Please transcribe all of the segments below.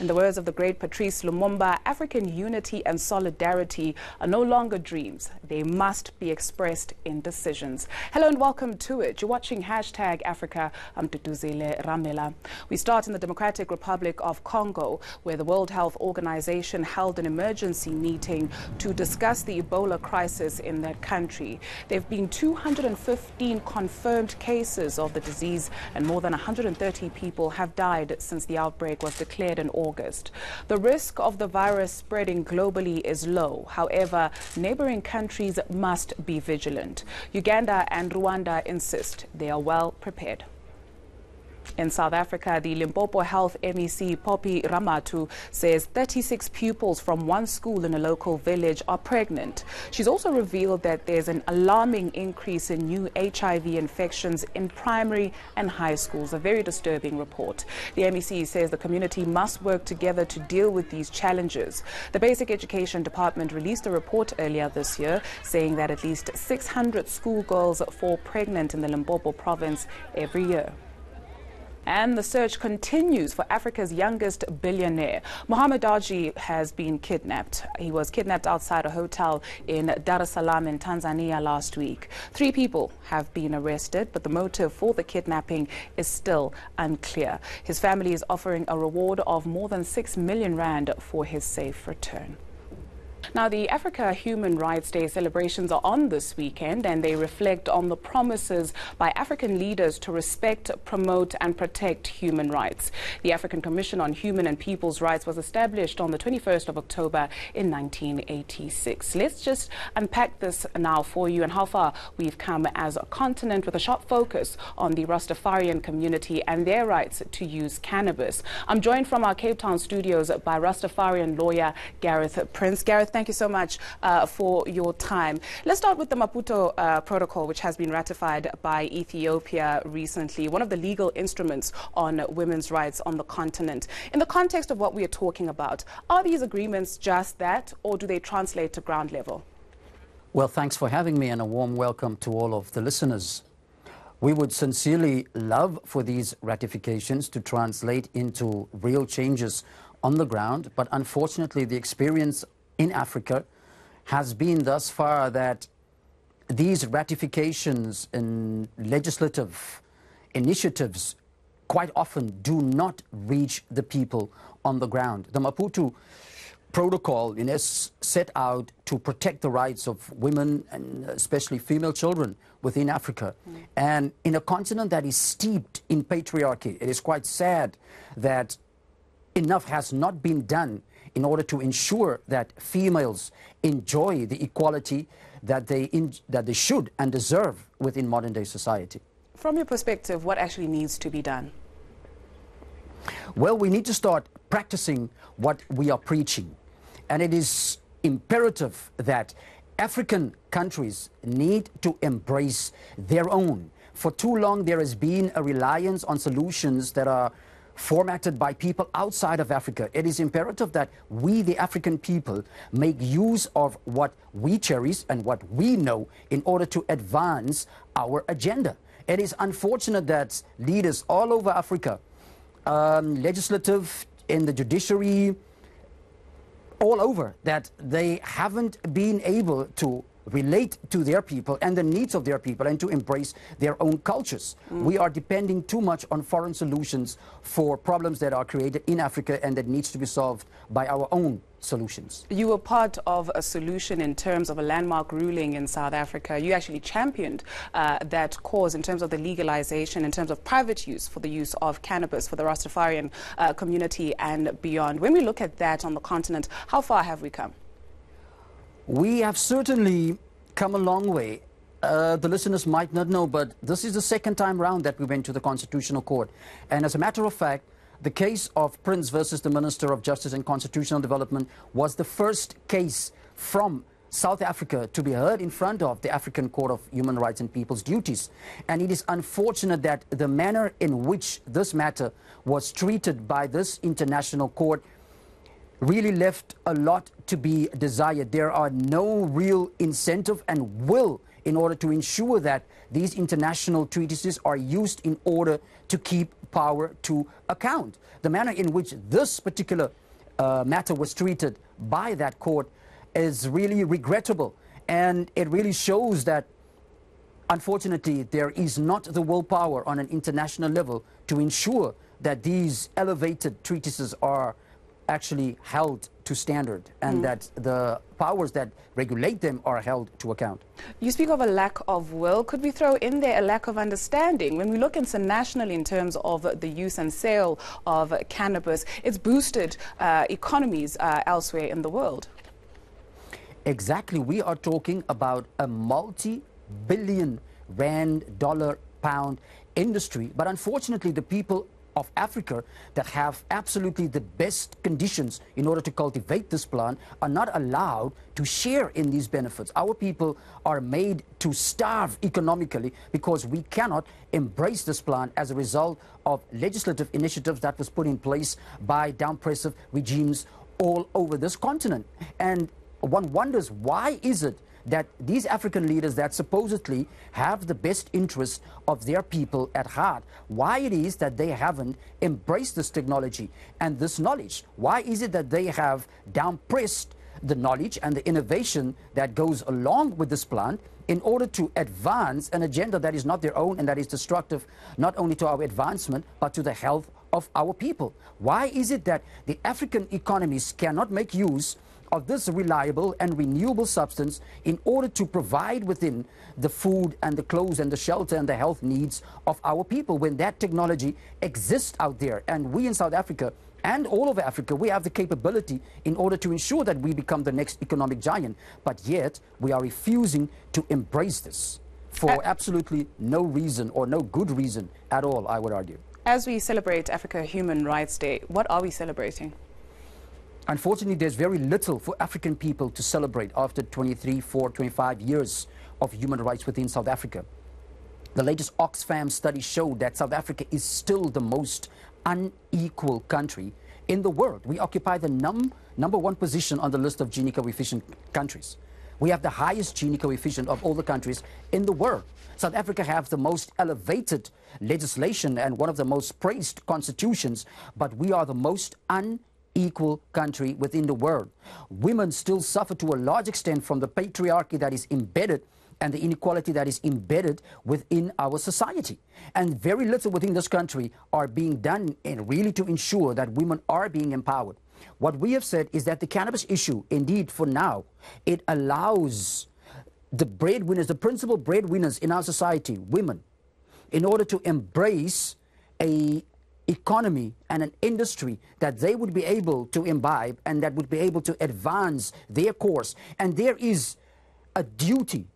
In the words of the great Patrice Lumumba, African unity and solidarity are no longer dreams. They must be expressed in decisions. Hello and welcome to it. You're watching #Africa. I'm Tutuzile Ramela. We start in the Democratic Republic of Congo, where the World Health Organization held an emergency meeting to discuss the Ebola crisis in that country. There have been 215 confirmed cases of the disease, and more than 130 people have died since the outbreak was declared in August. The risk of the virus spreading globally is low. However, neighboring countries must be vigilant. Uganda and Rwanda insist they are well prepared. In South Africa, the Limpopo Health MEC Poppy Ramatu says 36 pupils from one school in a local village are pregnant. She's also revealed that there's an alarming increase in new HIV infections in primary and high schools, a very disturbing report. The MEC says the community must work together to deal with these challenges. The Basic Education Department released a report earlier this year saying that at least 600 schoolgirls fall pregnant in the Limpopo province every year. And the search continues for Africa's youngest billionaire. Mohamed Aji has been kidnapped. He was kidnapped outside a hotel in Dar es Salaam in Tanzania last week. 3 people have been arrested, but the motive for the kidnapping is still unclear. His family is offering a reward of more than 6 million rand for his safe return. Now, the Africa Human Rights Day celebrations are on this weekend, and they reflect on the promises by African leaders to respect, promote and protect human rights. The African Commission on Human and People's Rights was established on the 21st of October in 1986. Let's just unpack this now for you and how far we've come as a continent, with a sharp focus on the Rastafarian community and their rights to use cannabis. I'm joined from our Cape Town studios by Rastafarian lawyer Gareth Prince. Gareth, thank you so much for your time. Let's start with the Maputo Protocol, which has been ratified by Ethiopia recently, one of the legal instruments on women's rights on the continent. In the context of what we are talking about, are these agreements just that, or do they translate to ground level? Well, thanks for having me, and a warm welcome to all of the listeners. We would sincerely love for these ratifications to translate into real changes on the ground, but unfortunately the experience in Africa has been thus far that these ratifications and legislative initiatives quite often do not reach the people on the ground. The Maputo Protocol is set out to protect the rights of women and especially female children within Africa. And in a continent that is steeped in patriarchy, it is quite sad that enough has not been done in order to ensure that females enjoy the equality that they should and deserve within modern-day society. From your perspective, what actually needs to be done? Well, we need to start practicing what we are preaching. And it is imperative that African countries need to embrace their own. For too long, there has been a reliance on solutions that are formatted by people outside of Africa. It is imperative that we, the African people, make use of what we cherish and what we know in order to advance our agenda. It is unfortunate that leaders all over Africa, legislative, in the judiciary, all over, that they haven't been able to relate to their people and the needs of their people and to embrace their own cultures. We are depending too much on foreign solutions for problems that are created in Africa and that needs to be solved by our own solutions. You were part of a solution in terms of a landmark ruling in South Africa. You actually championed that cause in terms of the legalization, in terms of private use for the use of cannabis for the Rastafarian community and beyond. When we look at that on the continent, how far have we come? We have certainly come a long way. The listeners might not know, but this is the second time round that we went to the Constitutional Court. And as a matter of fact, the case of Prince versus the Minister of Justice and Constitutional Development was the first case from South Africa to be heard in front of the African Court of Human Rights and People's Duties. And it is unfortunate that the manner in which this matter was treated by this international court really left a lot to be desired. There are no real incentive and will in order to ensure that these international treaties are used in order to keep power to account. The manner in which this particular matter was treated by that court is really regrettable, and it really shows that unfortunately there is not the willpower on an international level to ensure that these elevated treatises are actually held to standard and that the powers that regulate them are held to account. You speak of a lack of will. Could we throw in there a lack of understanding? When we look internationally in terms of the use and sale of cannabis, it's boosted economies elsewhere in the world. Exactly. We are talking about a multi-billion rand, dollar, pound industry. But unfortunately, the people of Africa that have absolutely the best conditions in order to cultivate this plant are not allowed to share in these benefits. Our people are made to starve economically because we cannot embrace this plant as a result of legislative initiatives that was put in place by down-oppressive regimes all over this continent. And one wonders, why is it that these African leaders that supposedly have the best interest of their people at heart, why it is that they haven't embraced this technology and this knowledge? Why is it that they have down-pressed the knowledge and the innovation that goes along with this plant in order to advance an agenda that is not their own and that is destructive not only to our advancement but to the health of our people? Why is it that the African economies cannot make use of this reliable and renewable substance in order to provide within the food and the clothes and the shelter and the health needs of our people, when that technology exists out there? And we in South Africa and all over Africa, we have the capability in order to ensure that we become the next economic giant. But yet we are refusing to embrace this for absolutely no reason or no good reason at all, I would argue. As we celebrate Africa Human Rights Day, what are we celebrating? Unfortunately, there's very little for African people to celebrate after 23, 25 years of human rights within South Africa. The latest Oxfam study showed that South Africa is still the most unequal country in the world. We occupy the number one position on the list of Gini coefficient countries. We have the highest Gini coefficient of all the countries in the world. South Africa has the most elevated legislation and one of the most praised constitutions, but we are the most unequal country within the world. Women still suffer to a large extent from the patriarchy that is embedded and the inequality that is embedded within our society. And very little within this country are being done really to ensure that women are being empowered. What we have said is that the cannabis issue, indeed for now, it allows the breadwinners, the principal breadwinners in our society, women, in order to embrace a economy and an industry that they would be able to imbibe and that would be able to advance their course. And there is a duty,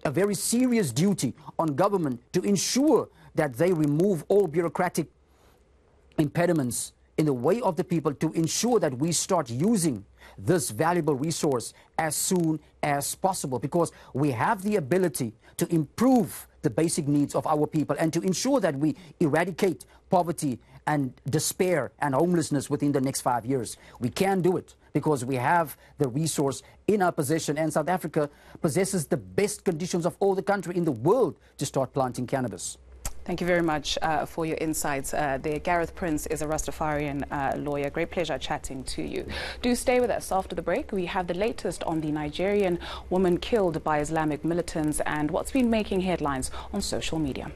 a very serious duty on government to ensure that they remove all bureaucratic impediments in the way of the people, to ensure that we start using this valuable resource as soon as possible, because we have the ability to improve the basic needs of our people and to ensure that we eradicate poverty and despair and homelessness within the next 5 years. We can do it because we have the resource in our possession, and South Africa possesses the best conditions of all the country in the world to start planting cannabis. Thank you very much for your insights there. Gareth Prince is a Rastafarian lawyer. Great pleasure chatting to you. Do stay with us. After the break, we have the latest on the Nigerian woman killed by Islamic militants and what's been making headlines on social media.